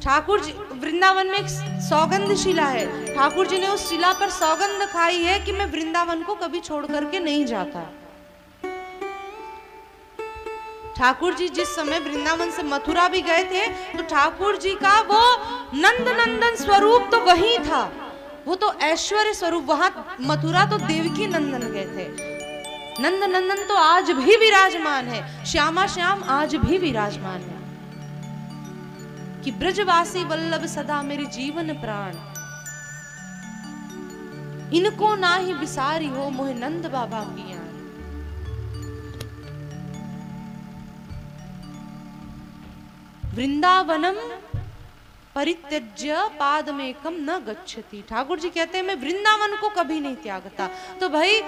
ठाकुर जी वृंदावन में एक सौगंध शिला है, ठाकुर जी ने उस शिला पर सौगंध खाई है कि मैं वृंदावन को कभी छोड़ करके नहीं जाता। ठाकुर जी जिस समय वृंदावन से मथुरा भी गए थे तो ठाकुर जी का वो नंद नंदन स्वरूप तो वही था, वो तो ऐश्वर्य स्वरूप। वहां मथुरा तो देवकी नंदन गए थे, नंद नंदन तो आज भी विराजमान है, श्यामा श्याम आज भी विराजमान है कि ब्रजवासी वल्लभ सदा मेरी जीवन प्राण, इनको ना ही बिसारी हो मोहे नंद बाबा की यान। वृंदावनम परित्यज्य पादमेकम न गच्छति। ठाकुर जी कहते हैं मैं वृंदावन को कभी नहीं त्यागता। तो भाई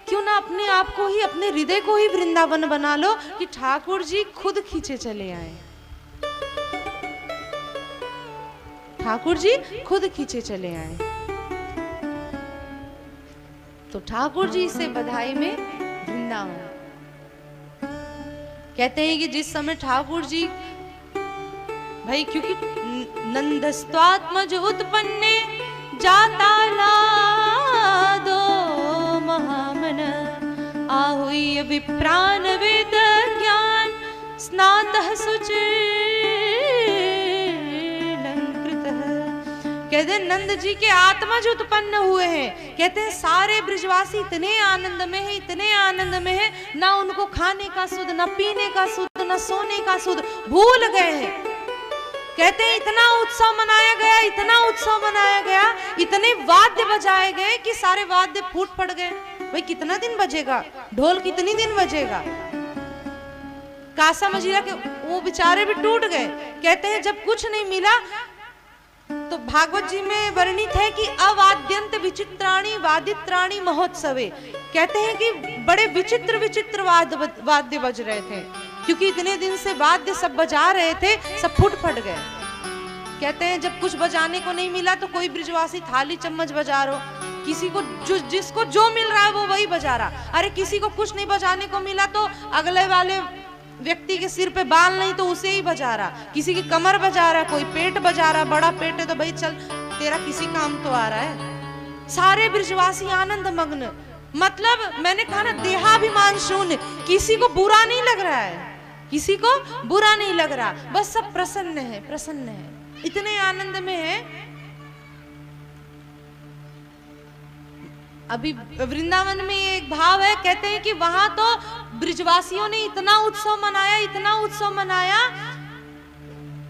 क्यों ना अपने आप को ही, अपने हृदय को ही वृंदावन बना लो कि ठाकुर जी खुद खींचे चले आए, ठाकुर जी खुद खींचे चले आए। तो ठाकुर जी से बधाई में वृंदावन। कहते हैं कि जिस समय ठाकुर जी भाई, क्योंकि नंदस्त्वात्मज उत्पन्ने जाता लादो महामन आहुय विप्रान वेद ज्ञान स्नातः सुचिलंकृतः। कहते हैं नंद जी के आत्मज उत्पन्न हुए हैं। कहते हैं सारे ब्रजवासी इतने आनंद में है, इतने आनंद में है, ना उनको खाने का सुध, ना पीने का सुध, ना सोने का सुध, भूल गए हैं। कहते हैं इतना उत्सव मनाया गया, इतना उत्सव मनाया गया, इतने वाद्य बजाए गए कि सारे वाद्य फूट पड़ गए। भाई कितना दिन बजेगा ढोल, कितनी दिन बजेगा। कासा मजीरा के वो बेचारे भी टूट गए। कहते हैं जब कुछ नहीं मिला तो भागवत जी में वर्णित है कि अवाद्यंत विचित्राणि वादित्राणि महोत्सवे। कहते हैं कि बड़े विचित्र विचित्र वाद्य बज रहे थे, क्योंकि इतने दिन से वाद्य सब बजा रहे थे, सब फूट फट गए। कहते हैं जब कुछ बजाने को नहीं मिला तो कोई ब्रजवासी थाली चम्मच बजा रहा, किसी को जिसको जो मिल रहा है वो वही बजा रहा। अरे किसी को कुछ नहीं बजाने को मिला तो अगले वाले व्यक्ति के सिर पे बाल नहीं तो उसे ही बजा रहा, किसी की कमर बजा रहा, कोई पेट बजा रहा, बड़ा पेट है तो भाई चल तेरा किसी काम तो आ रहा है। सारे ब्रजवासी आनंद मग्न। मतलब मैंने कहा ना देहाभिमान शून्य, किसी को बुरा नहीं लग रहा है, किसी को बुरा नहीं लग रहा, बस सब प्रसन्न है, प्रसन्न है, इतने आनंद में है। अभी वृंदावन में एक भाव है, कहते हैं कि वहां तो ब्रजवासियों ने इतना उत्सव मनाया, इतना उत्सव मनाया,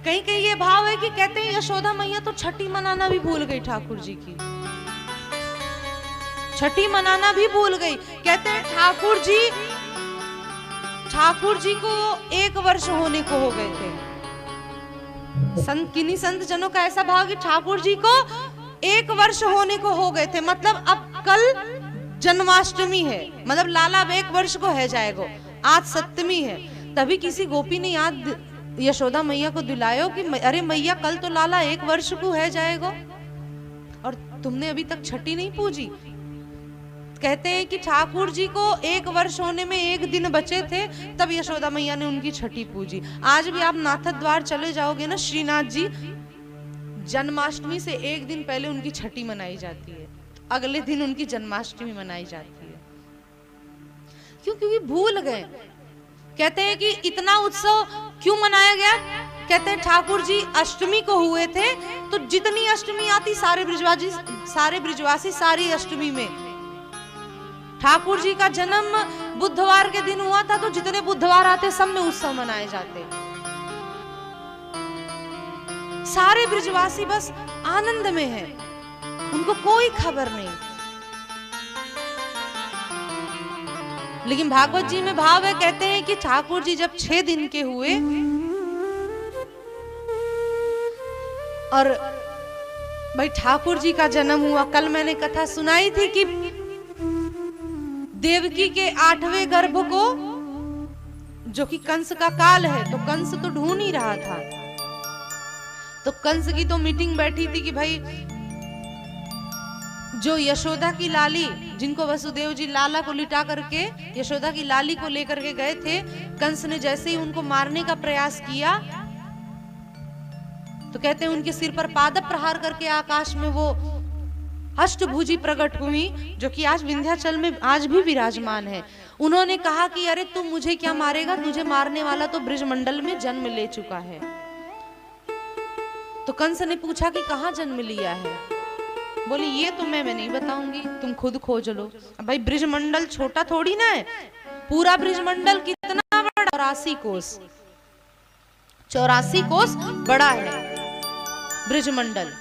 कहीं कहीं ये भाव है कि कहते हैं यशोदा मैया तो छठी मनाना भी भूल गई, ठाकुर जी की छठी मनाना भी भूल गई। कहते हैं ठाकुर जी को 1 वर्ष होने को हो गए थे। किन्हीं संत जनों का ऐसा भाव कि ठाकुर जी को 1 वर्ष होने को हो गए थे। मतलब अब कल जन्माष्टमी है, मतलब लाला अब 1 वर्ष को है जाएगा, आज सप्तमी है। तभी किसी गोपी ने याद यशोदा मैया को दिलायो कि अरे मैया कल तो लाला 1 वर्ष को है जाएगा और तुमने अभी तक छठी नहीं पूजी। कहते हैं कि ठाकुर जी को 1 वर्ष होने में 1 दिन बचे थे, तब यशोदा मैया ने उनकी छठी पूजी। आज भी आप नाथ द्वार चले जाओगे ना, श्रीनाथ जी जन्माष्टमी से 1 दिन पहले उनकी छठी मनाई जाती है, अगले दिन उनकी जन्माष्टमी मनाई जाती है। क्यों? क्योंकि भूल गए। कहते हैं कि इतना उत्सव क्यों मनाया गया? कहते हैं ठाकुर जी अष्टमी को हुए थे, तो जितनी अष्टमी आती सारे ब्रजवासी सारी अष्टमी में। ठाकुर जी का जन्म बुधवार के दिन हुआ था, तो जितने बुधवार आते सब में उत्सव मनाए जाते। सारे ब्रजवासी बस आनंद में है, उनको कोई खबर नहीं। लेकिन भागवत जी में भाव है, कहते हैं कि ठाकुर जी जब 6 दिन के हुए और भाई ठाकुर जी का जन्म हुआ। कल मैंने कथा सुनाई थी कि देवकी के 8वें गर्भ को, जो कि कंस का काल है, तो कंस तो ढूंढ ही रहा था। तो कंस की तो मीटिंग बैठी थी कि भाई जो यशोदा की लाली, जिनको वसुदेव जी लाला को लिटा करके यशोदा की लाली को लेकर के गए थे, कंस ने जैसे ही उनको मारने का प्रयास किया तो कहते हैं उनके सिर पर पाद प्रहार करके आकाश में वो अष्टभुजी प्रकट हुई, जो कि आज विंध्याचल में आज भी विराजमान है। उन्होंने कहा कि अरे तू मुझे क्या मारेगा, तुझे मारने वाला तो ब्रजमंडल में जन्म ले चुका है। तो कंस ने पूछा कि कहाँ जन्म लिया है? बोली ये तो मैं नहीं बताऊंगी, तुम खुद खोज लो। अब भाई ब्रजमंडल छोटा थोड़ी ना है, पूरा ब्रजमंडल कितना बड़ा, 84 कोस, 84 कोस बड़ा है ब्रजमंडल।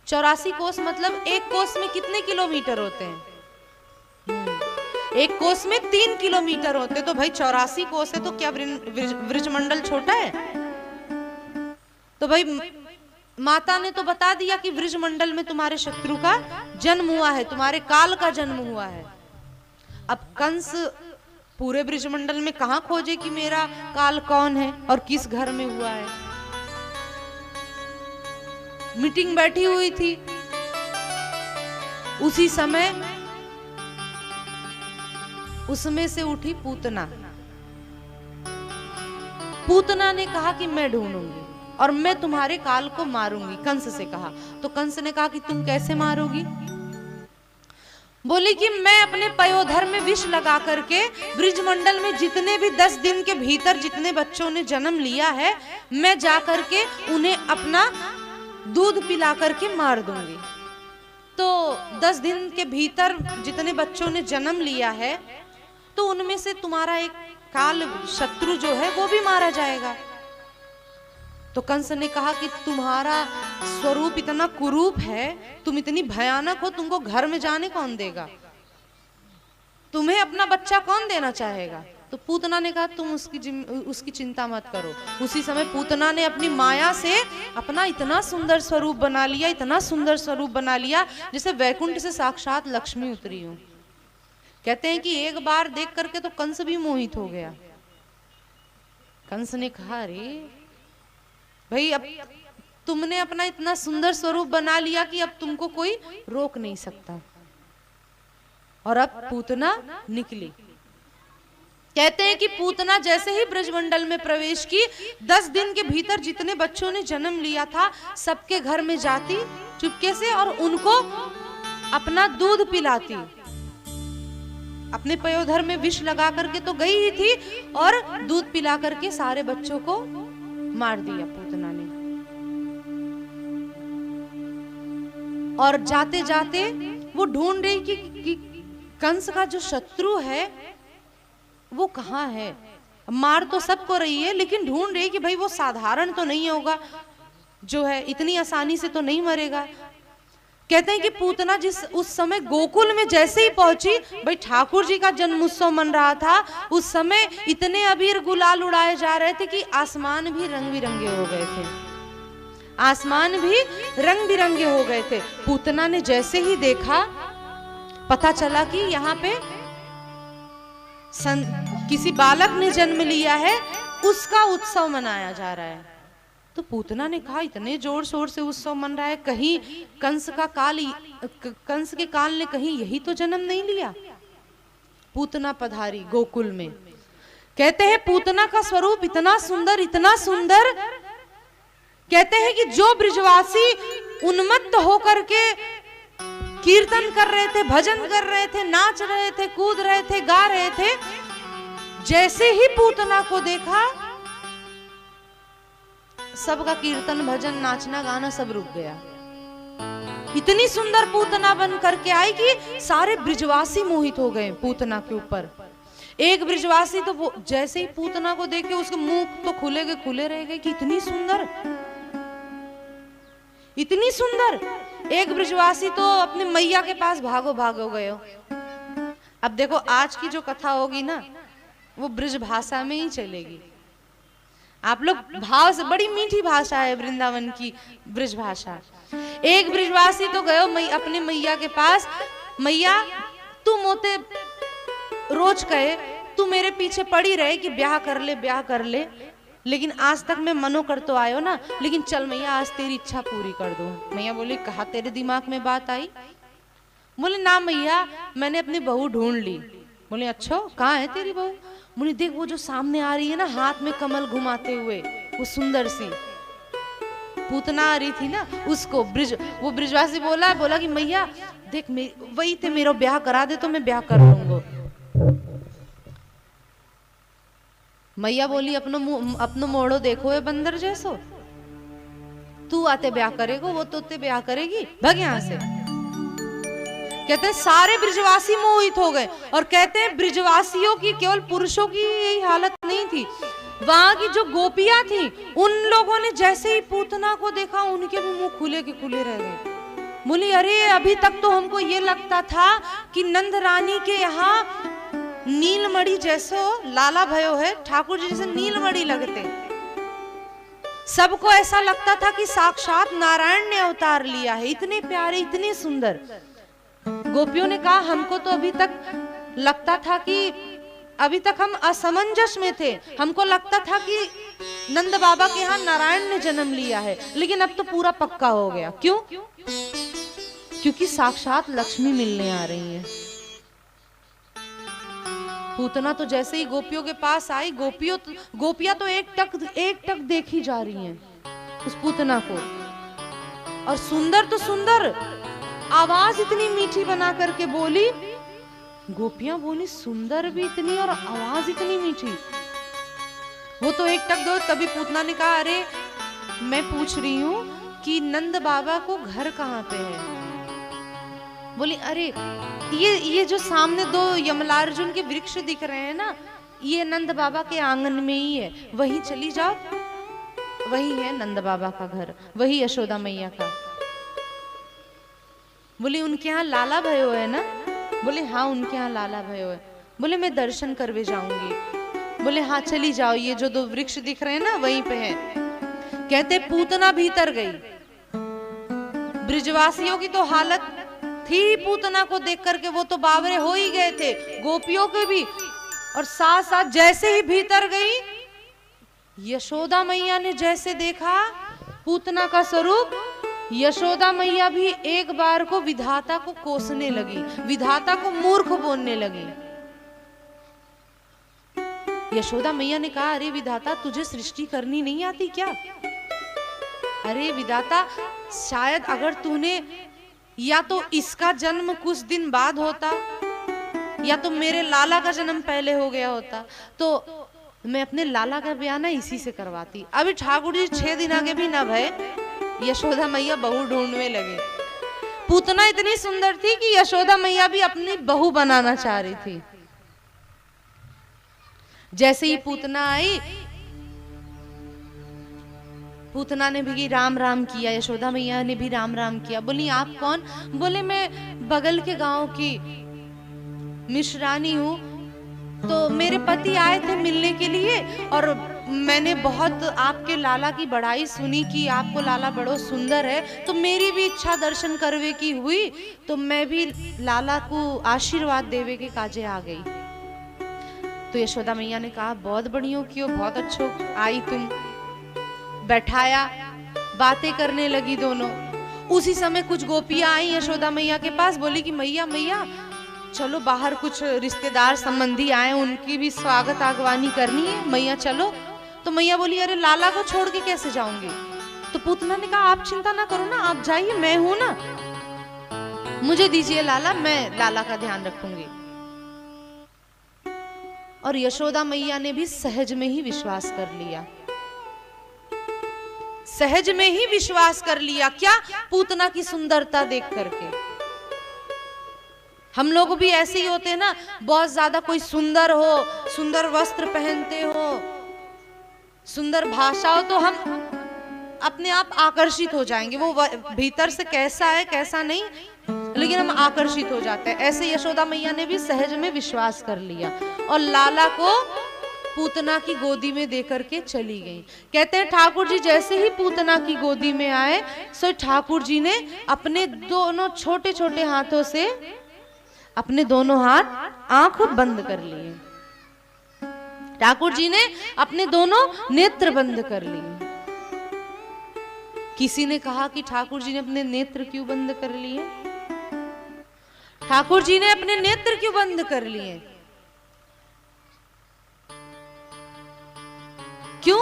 84 कोस मतलब एक कोस में कितने किलोमीटर होते हैं? एक कोस में 3 किलोमीटर होते, तो भाई 84 कोस है तो क्या ब्रजमंडल छोटा है? तो भाई माता ने तो बता दिया कि ब्रजमंडल में तुम्हारे शत्रु का जन्म हुआ है, तुम्हारे काल का जन्म हुआ है। अब कंस पूरे ब्रजमंडल में कहां खोजे कि मेरा काल कौन है और किस घर में हुआ है। मीटिंग बैठी हुई थी, उसी समय उसमें से उठी पूतना। पूतना ने कहा कि मैं ढूंढूंगी और मैं तुम्हारे काल को मारूंगी, कंस से कहा। तो कंस ने कहा कि तुम कैसे मारोगी? बोली कि मैं अपने पयोधर में विष लगा करके ब्रजमंडल में जितने भी 10 दिन के भीतर जितने बच्चों ने जन्म लिया है, मैं जा करके उन्हें अपना दूध पिला करके मार दूंगी। तो 10 दिन के भीतर जितने बच्चों ने जन्म लिया है, तो उनमें से तुम्हारा एक काल शत्रु जो है वो भी मारा जाएगा। तो कंस ने कहा कि तुम्हारा स्वरूप इतना कुरूप है, तुम इतनी भयानक हो, तुमको घर में जाने कौन देगा? तुम्हें अपना बच्चा कौन देना चाहेगा? तो पूतना ने कहा तुम उसकी चिंता मत करो। उसी समय पूतना ने अपनी माया से अपना इतना सुंदर स्वरूप बना लिया, इतना सुंदर स्वरूप बना लिया जैसे वैकुंठ से साक्षात लक्ष्मी उतरी हो। कहते हैं कि एक बार देख करके तो कंस भी मोहित हो गया। कंस ने कहा अरे भाई, अब तुमने अपना इतना सुंदर स्वरूप बना लिया कि अब तुमको कोई रोक नहीं सकता। और अब पूतना निकली। कहते हैं कि पूतना जैसे ही ब्रजमंडल में प्रवेश की, 10 दिन के भीतर जितने बच्चों ने जन्म लिया था सबके घर में जाती चुपके से और उनको अपना दूध पिलाती। अपने पयोधर में विष लगा करके तो गई ही थी और दूध पिला करके सारे बच्चों को मार दिया पूतना ने। और जाते जाते वो ढूंढ रही कि कंस का जो शत्रु है वो कहाँ है। मार तो सबको रही है, लेकिन ढूंढ रही कि भाई वो साधारण तो नहीं होगा, जो है इतनी आसानी से तो नहीं मरेगा। कहते हैं कि पूतना उस समय गोकुल में जैसे ही पहुंची, भाई ठाकुर जी का जन्म उत्सव मन रहा था, उस समय इतने अबीर गुलाल उड़ाए जा रहे थे कि आसमान भी रंग बिरंगे हो गए थे। आसमान भी रंग बिरंगे हो गए थे। पूतना ने जैसे ही देखा, पता चला कि यहाँ पे किसी बालक ने जन्म लिया है, उसका उत्सव मनाया जा रहा है। तो पूतना ने कहा इतने जोर शोर से उत्सव मन रहा है, कहीं कंस के काल ने कहीं यही तो जन्म नहीं लिया। पूतना पधारी गोकुल में। कहते हैं पूतना का स्वरूप इतना सुंदर, इतना सुंदर। कहते हैं कि जो ब्रजवासी उन्मत्त होकर के कीर्तन कर रहे थे, भजन कर रहे थे, नाच रहे थे, कूद रहे थे, गा रहे थे, जैसे ही पूतना को देखा सबका कीर्तन भजन नाचना गाना सब रुक गया। इतनी सुंदर पूतना बन करके आई कि सारे ब्रजवासी मोहित हो गए पूतना के ऊपर। एक ब्रजवासी तो वो जैसे ही पूतना को देखे उसके मुंह तो खुले रह गए कि इतनी सुंदर, इतनी सुंदर। एक ब्रजवासी तो अपने मैया के पास भागो गए हो। अब देखो आज की जो कथा होगी ना वो ब्रज भाषा में ही चलेगी। आप लोग भाव से, बड़ी मीठी भाषा है वृंदावन की ब्रज भाषा। एक ब्रजवासी तो गयो अपने मैया के पास, मैया तू मोते रोज कहे तू मेरे पीछे पड़ी रहे कि ब्याह कर ले, लेकिन आज तक मैं मनो कर तो आयो ना, लेकिन चल मैया आज तेरी इच्छा पूरी कर दो। मैया बोली कहा तेरे दिमाग में बात आई? बोले ना मैया मैंने अपनी बहू ढूंढ ली। बोले अच्छा कहाँ है तेरी बहू? बोले देख वो जो सामने आ रही है ना हाथ में कमल घुमाते हुए, वो सुंदर सी। पूतना आ रही थी ना उसको वो ब्रिजवासी बोला कि मैया देख वही थे, मेरा ब्याह करा दे तो मैं ब्याह कर लूंगा। मैया बोली अपनो मोड़ो देखो ये बंदर जैसो, तू आते ब्याह करेगो वो तो ते ब्याह करेगी, भाग यहां से। कहते हैं सारे ब्रिजवासी मोहित हो गए और कहते हैं ब्रिजवासियों की, केवल पुरुषों की यही हालत नहीं थी, वहां की जो गोपियां थी उन लोगों ने जैसे ही पूतना को देखा उनके भी मुंह खुले के खुले रह गए। बोली अरे अभी तक तो हमको ये लगता था कि नंद रानी के यहाँ नीलमणि जैसो लाला भयो है, ठाकुर जी जैसे नीलमणि लगते, सबको ऐसा लगता था कि साक्षात नारायण ने अवतार लिया है, इतने प्यारे इतने सुंदर। गोपियों ने कहा हमको तो अभी तक लगता था कि अभी तक हम असमंजस में थे, हमको लगता था कि नंद बाबा के यहाँ नारायण ने जन्म लिया है, लेकिन अब तो पूरा पक्का हो गया। क्यों? क्योंकि साक्षात लक्ष्मी मिलने आ रही है। पूतना तो जैसे ही गोपियों के पास आई, गोपियां तो एक टक देखी जा रही हैं उस पूतना को, और सुंदर तो सुंदर, आवाज इतनी मीठी बना करके बोली। गोपियां बोली सुंदर भी इतनी और आवाज इतनी मीठी। वो तो एक टक दो, तभी पूतना ने कहा अरे मैं पूछ रही हूँ कि नंद बाबा को घर कहाँ पे है। बोली अरे ये जो सामने दो यमलार्जुन के वृक्ष दिख रहे हैं ना, ये नंद बाबा के आंगन में ही है, वहीं चली जाओ, वही है नंद बाबा का घर, वही यशोदा मैया का। बोली उनके यहाँ लाला भयो है ना? बोले हाँ उनके यहाँ लाला भयो है। बोले मैं दर्शन करवे जाऊंगी। बोले हाँ चली जाओ, ये जो दो वृक्ष दिख रहे हैं ना वहीं पे है। कहते पूतना भीतर गई। ब्रिजवासियों की तो हालत थी पूतना को देख करके, वो तो बावरे हो ही गए थे, गोपियों के भी, और साथ साथ जैसे ही भीतर गई, यशोदा मैया ने जैसे देखा पूतना का स्वरूप, यशोदा मैया भी एक बार को विधाता को कोसने लगी, विधाता को मूर्ख बोलने लगी। यशोदा मैया ने कहा अरे विधाता तुझे सृष्टि करनी नहीं आती क्या? अरे विधाता शायद अगर तूने या तो इसका जन्म कुछ दिन बाद होता या तो मेरे लाला का जन्म पहले हो गया होता, तो मैं अपने लाला का ब्याह ना इसी से करवाती। अभी ठाकुर जी 6 दिन आगे भी ना भय, यशोदा मैया बहू ढूंढने लगे। पूतना इतनी सुंदर थी कि यशोदा मैया भी अपनी बहू बनाना चाह रही थी। जैसे ही पूतना आई, पूतना ने भी राम राम किया, यशोदा मैया ने भी राम राम किया। बोली आप कौन? बोले मैं बगल के गांव की मिश्रानी हूँ, तो मेरे पति आए थे मिलने के लिए और मैंने बहुत आपके लाला की बड़ाई सुनी कि आपको लाला बड़ो सुंदर है, तो मेरी भी इच्छा दर्शन करवे की हुई, तो मैं भी लाला को आशीर्वाद देवे के काजे आ गई। तो यशोदा मैया ने कहा बहुत बढ़िया कियो, बहुत अच्छो आई तुम। बैठाया, बातें करने लगी दोनों। उसी समय कुछ गोपियां आई यशोदा मैया के पास, बोली कि मैया मैया चलो बाहर कुछ रिश्तेदार संबंधी आए, उनकी भी स्वागत आगवानी करनी है, मैया चलो। तो मैया बोली अरे लाला को छोड़ के कैसे जाऊंगी? तो पूतना ने कहा आप चिंता ना करो ना, आप जाइए, मैं हूं ना, मुझे दीजिए लाला, मैं लाला का ध्यान रखूंगी। और यशोदा मैया ने भी सहज में ही विश्वास कर लिया, सहज में ही विश्वास कर लिया। क्या? पूतना की सुंदरता देख करके। हम लोग भी ऐसे ही होते हैं ना, बहुत ज्यादा कोई सुंदर हो, सुंदर वस्त्र पहनते हो, सुंदर भाषा हो, तो हम अपने आप आकर्षित हो जाएंगे। वो भीतर से कैसा है कैसा नहीं, लेकिन हम आकर्षित हो जाते हैं। ऐसे यशोदा मैया ने भी सहज में विश्वास कर लिया और लाला को पूतना की गोदी में देकर के चली गई। कहते हैं ठाकुर जी जैसे ही पूतना की गोदी में आए, सो ठाकुर जी ने अपने दोनों छोटे छोटे हाथों से अपने दोनों हाथ आंख बंद कर लिए। ठाकुर जी ने अपने दोनों नेत्र बंद कर लिए। किसी ने कहा कि ठाकुर जी ने अपने नेत्र क्यों बंद कर लिए? ठाकुर जी ने अपने नेत्र क्यों बंद कर लिए? क्यों?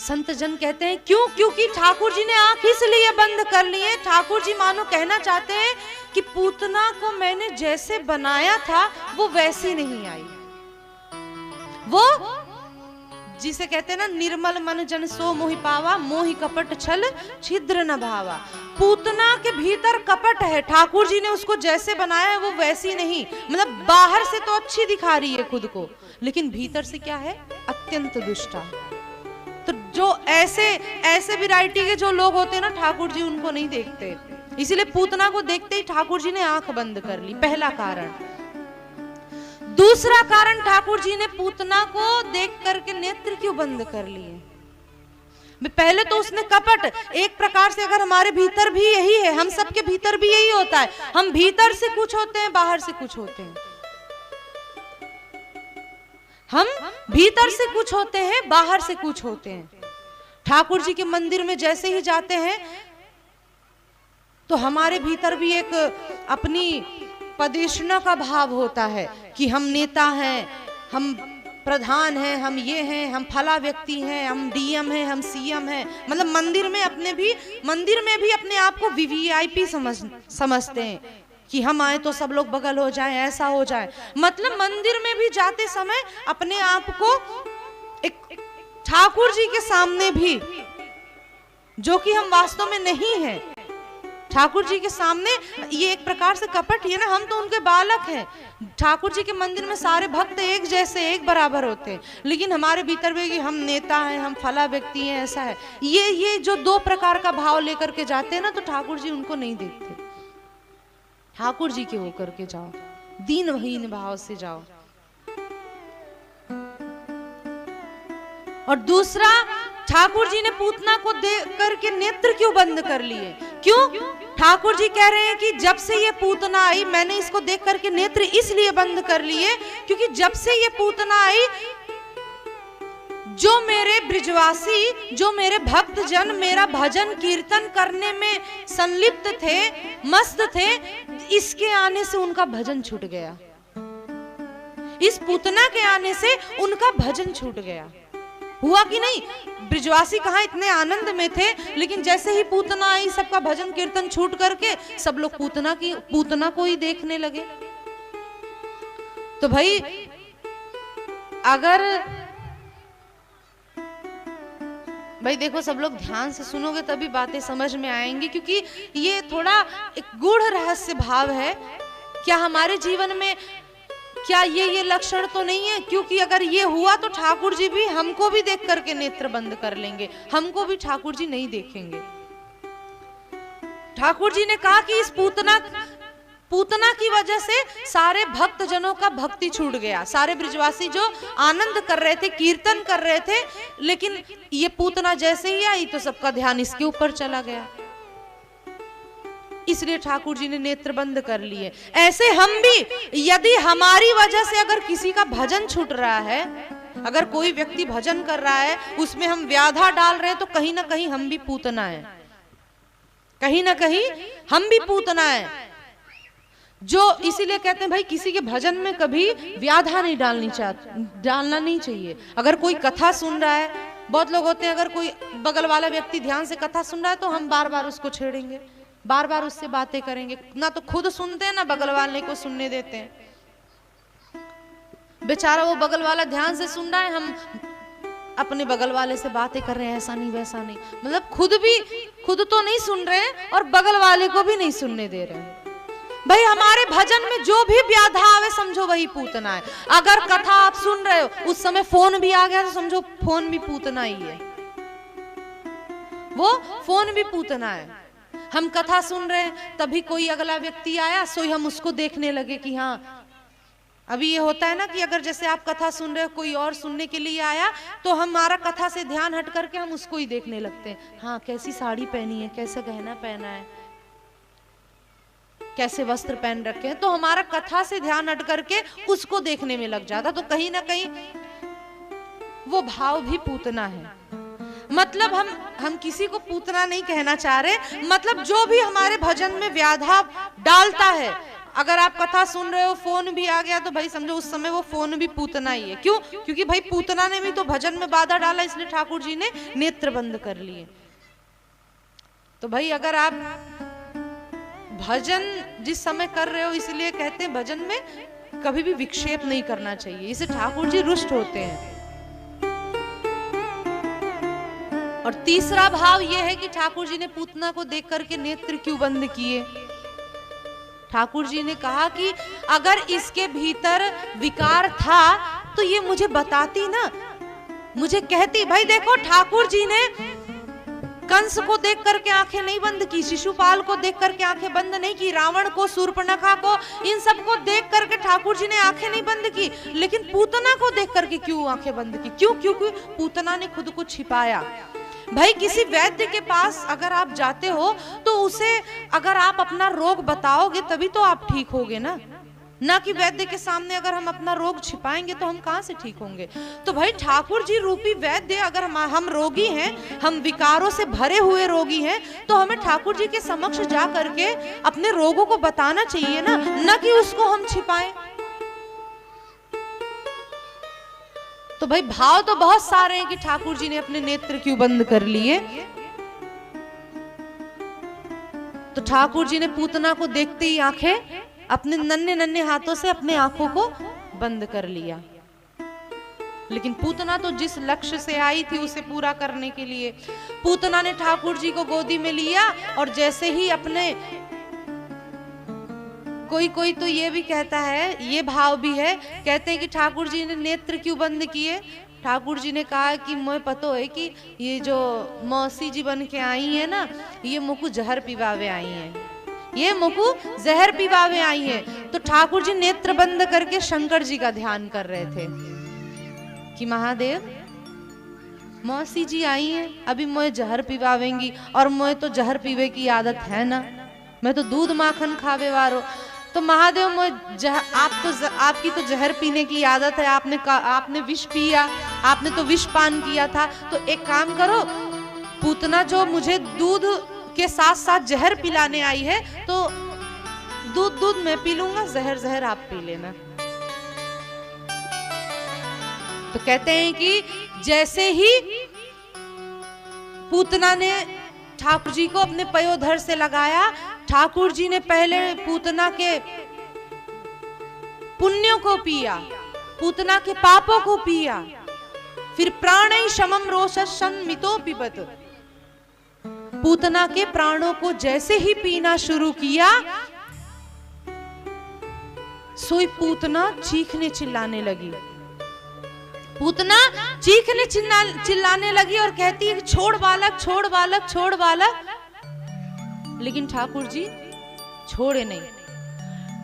संत जन कहते हैं क्यों? क्योंकि ठाकुर जी ने आंख इसलिए बंद कर ली है। ठाकुर जी मानो कहना चाहते हैं कि पूतना को मैंने जैसे बनाया था वो वैसी नहीं आई। वो जिसे कहते हैं ना, निर्मल मन जन सो मोहि पावा, मोहि कपट छल छिद्र न भावा। पूतना के भीतर कपट है, ठाकुर जी ने उसको जैसे बनाया है वो वैसी नहीं। मतलब बाहर से तो अच्छी दिखा रही है खुद को, लेकिन भीतर से क्या है? अत्यंत दुष्टा। तो जो ऐसे वैरायटी के जो लोग होते हैं ना, ठाकुर जी उनको नहीं देखते, इसीलिए पूतना को देखते ही ठाकुर जी ने आंख बंद कर ली, पहला कारण। दूसरा कारण, ठाकुर जी ने पूतना को देख करके नेत्र क्यों बंद कर लिए? पहले तो उसने कपट, एक प्रकार से अगर हमारे भीतर भी यही है, हम सबके भीतर भी यही होता है, हम भीतर से कुछ होते हैं, बाहर से कुछ होते हैं। हम भीतर से कुछ होते हैं, बाहर से कुछ होते हैं। ठाकुर जी के मंदिर में जैसे ही जाते हैं तो हमारे भीतर भी एक अपनी पदेशना का भाव होता है कि हम नेता हैं, हम प्रधान हैं, हम ये हैं, हम फला व्यक्ति हैं, हम डीएम हैं, हम सीएम हैं। मतलब मंदिर में भी अपने आप को वीवीआईपी समझते हैं कि हम आए तो सब लोग बगल हो जाएं, ऐसा हो जाए। मतलब मंदिर में भी जाते समय अपने आप को एक ठाकुर जी के सामने भी, जो कि हम वास्तव में नहीं हैं, ठाकुर जी के सामने ये एक प्रकार से कपट ही है ना। हम तो उनके बालक हैं। ठाकुर जी के मंदिर में सारे भक्त एक जैसे, एक बराबर होते हैं, लेकिन हमारे भीतर भी हम नेता हैं, हम फला व्यक्ति हैं, ऐसा है। ये जो दो प्रकार का भाव लेकर के जाते हैं ना, तो ठाकुर जी उनको नहीं देखते। ठाकुर जी के होकर के जाओ, दीनहीन भाव से जाओ। और दूसरा, ठाकुर जी ने पूतना को देख करके नेत्र क्यों बंद कर लिए? क्यों? ठाकुर जी कह रहे हैं कि जब से ये पूतना आई, मैंने इसको देख करके नेत्र इसलिए बंद कर लिए क्योंकि जब से ये पूतना आई, जो मेरे ब्रिजवासी, जो मेरे भक्त जन मेरा भजन कीर्तन करने में संलिप्त थे, मस्त थे, इसके आने से उनका भजन छूट गया। इस पूतना के आने से उनका भजन छूट गया। हुआ कि नहीं? ब्रिजवासी कहाँ इतने आनंद में थे, लेकिन जैसे ही पूतना आई, सबका भजन कीर्तन छूट करके सब लोग पूतना को ही देखने लगे। तो भाई अगर देखो, सब लोग ध्यान से सुनोगे तभी बातें समझ में आएंगी, क्योंकि ये थोड़ा एक गूढ़ रहस्य भाव है। क्या हमारे जीवन में क्या ये लक्षण तो नहीं है? क्योंकि अगर ये हुआ तो ठाकुर जी भी हमको भी देख करके नेत्र बंद कर लेंगे, हमको भी ठाकुर जी नहीं देखेंगे। ठाकुर जी ने कहा कि इस पूतना की वजह से सारे भक्त जनों का भक्ति छूट गया। सारे ब्रिजवासी जो आनंद कर रहे थे, कीर्तन कर रहे थे, लेकिन ये पूतना जैसे ही आई तो सबका ध्यान इसके ऊपर चला गया, इसलिए ठाकुर जी ने नेत्र बंद कर लिए। ऐसे हम भी, यदि हमारी वजह से अगर किसी का भजन छूट रहा है, अगर कोई व्यक्ति भजन कर रहा है, उसमें हम व्याधा डाल रहे हैं, तो कहीं ना कहीं हम भी पूतना है, कहीं ना कहीं हम भी पूतना है। जो इसीलिए कहते हैं भाई, किसी के भजन में कभी व्याधा नहीं डालना नहीं चाहिए। अगर कोई कथा सुन रहा है, बहुत लोग होते हैं, अगर कोई बगल वाला व्यक्ति ध्यान से कथा सुन रहा है तो हम बार बार उसको छेड़ेंगे, बार बार उससे बातें करेंगे, ना तो खुद सुनते हैं ना बगल वाले को सुनने देते हैं। बेचारा वो बगल वाला ध्यान से सुन रहा है, हम अपने बगल वाले से बातें कर रहे हैं, ऐसा नहीं वैसा नहीं। मतलब खुद तो नहीं सुन रहे हैं और बगल वाले को भी नहीं सुनने दे रहे हैं। भाई हमारे भजन में जो भी व्याधा आवे, समझो वही पूतना है। अगर कथा आप सुन रहे हो, उस समय फोन भी आ गया तो समझो फोन भी पूतना ही है, वो फोन भी पूतना है। हम कथा सुन रहे हैं, तभी कोई अगला व्यक्ति आया, सोई हम उसको देखने लगे कि हाँ। अभी ये होता है ना कि अगर जैसे आप कथा सुन रहे हो, कोई और सुनने के लिए आया, तो हमारा कथा से ध्यान हट करके हम उसको ही देखने लगते हैं। हाँ, कैसी साड़ी पहनी है, कैसा गहना पहना है, कैसे वस्त्र पहन रखे हैं, तो हमारा कथा से ध्यान हट करके उसको देखने में लग जाता। तो कहीं ना कहीं वो भाव भी पूतना है। मतलब हम किसी को पूतना नहीं कहना चाह रहे, मतलब जो भी हमारे भजन में व्याधा डालता है, अगर आप कथा सुन रहे हो फोन भी आ गया तो भाई समझो उस समय वो फोन भी पूतना ही है। क्यों? क्योंकि भाई पूतना ने भी तो भजन में बाधा डाला, इसलिए ठाकुर जी ने नेत्र बंद कर लिए। तो भाई अगर आप भजन जिस समय कर रहे हो, इसलिए कहते हैं भजन में कभी भी विक्षेप नहीं करना चाहिए, इसे ठाकुर जी रुष्ट होते हैं। और तीसरा भाव यह है कि ठाकुर जी ने पूतना को देख करके नेत्र क्यों बंद किए? ठाकुर जी ने कहा कि अगर इसके भीतर विकार था तो ये मुझे बताती ना, मुझे कहती। भाई देखो, ठाकुर जी ने कंस को देख करके आंखें नहीं बंद की, शिशुपाल को देख करके आंखें बंद नहीं की, रावण को, शूर्पणखा को, इन सबको देख करके ठाकुर जी ने आंखें नहीं बंद की, लेकिन पूतना को देख करके क्यों आंखें बंद की? क्यों? क्योंकि पूतना ने खुद को छिपाया। भाई किसी वैद्य के पास अगर आप जाते हो तो उसे अगर आप अपना रोग बताओगे तभी तो आप ठीक होगे ना कि वैद्य के सामने अगर हम अपना रोग छिपाएंगे तो हम कहां से ठीक होंगे। तो भाई ठाकुर जी रूपी वैद्य, अगर हम रोगी हैं, हम विकारों से भरे हुए रोगी हैं, तो हमें ठाकुर जी के समक्ष जा करके अपने रोगों को बताना चाहिए ना कि उसको हम छिपाएं। तो भाई भाव तो बहुत सारे हैं कि ठाकुर जी ने अपने नेत्र क्यों बंद कर लिए। तो ठाकुर जी ने पूतना को देखते ही आंखें अपने नन्हे नन्हे हाथों से अपने आंखों को बंद कर लिया। लेकिन पूतना तो जिस लक्ष्य से आई थी उसे पूरा करने के लिए पूतना ने ठाकुर जी को गोदी में लिया, और जैसे ही अपने कोई तो ये भी कहता है, ये भाव भी है, कहते हैं कि ठाकुर जी ने नेत्र क्यों बंद किए? ठाकुर जी ने कहा कि मुझे पता है कि ये जो मौसी जी बन के आई है ना, ये मुकु जहर पिवावे आई हैं, ये मुकु जहर पिवावे आई है। तो ठाकुर जी नेत्र बंद करके शंकर जी का ध्यान कर रहे थे कि महादेव, मौसी जी आई हैं, अभी मुझे जहर पिवावेंगी, और मुझे तो जहर पीवे की आदत है ना, मैं तो दूध माखन खावे वारो। तो महादेव, मुझे आपकी तो जहर पीने की आदत है, आपने विष पिया, आपने तो विष पान किया था। तो एक काम करो, पूतना जो मुझे दूध के साथ साथ जहर पिलाने आई है, तो दूध मैं पी लूंगा, जहर आप पी लेना। तो कहते हैं कि जैसे ही पूतना ने ठाकुर जी को अपने पयोधर से लगाया, ठाकुर जी ने पहले पूतना के पुण्यों को पिया, पूतना के पापों को पिया, फिर प्राणै शमम रोषं मितो पिबत। पूतना के प्राणों को जैसे ही पीना शुरू किया, सोई पूतना चीखने चिल्लाने लगी। पूतना चीखने चिल्लाने लगी और कहती है, छोड़ बालक, छोड़ बालक, छोड़ बालक। लेकिन ठाकुर जी छोड़े नहीं।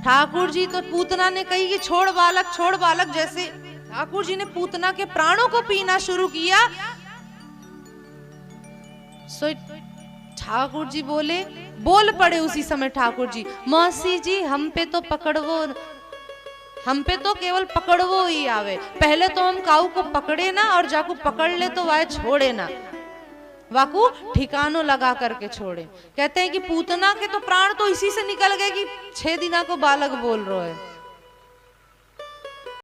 ठाकुर जी तो, पूतना ने कही कि छोड़ बालक, छोड़ बालक, जैसे ठाकुर जी ने पूतना के प्राणों को पीना शुरू किया, सो ठाकुर जी बोल पड़े उसी समय ठाकुर जी, मौसी जी हम पे तो पकड़वो, हम पे तो केवल पकड़वो ही आवे, पहले तो हम काऊ को पकड़े ना, और जाकू पकड़ ले तो वह छोड़े ना, वाकू ठिकानों लगा करके छोड़े। कहते हैं कि पूतना के तो प्राण तो इसी से निकल गए कि 6 दिना को बालक बोल रहे है।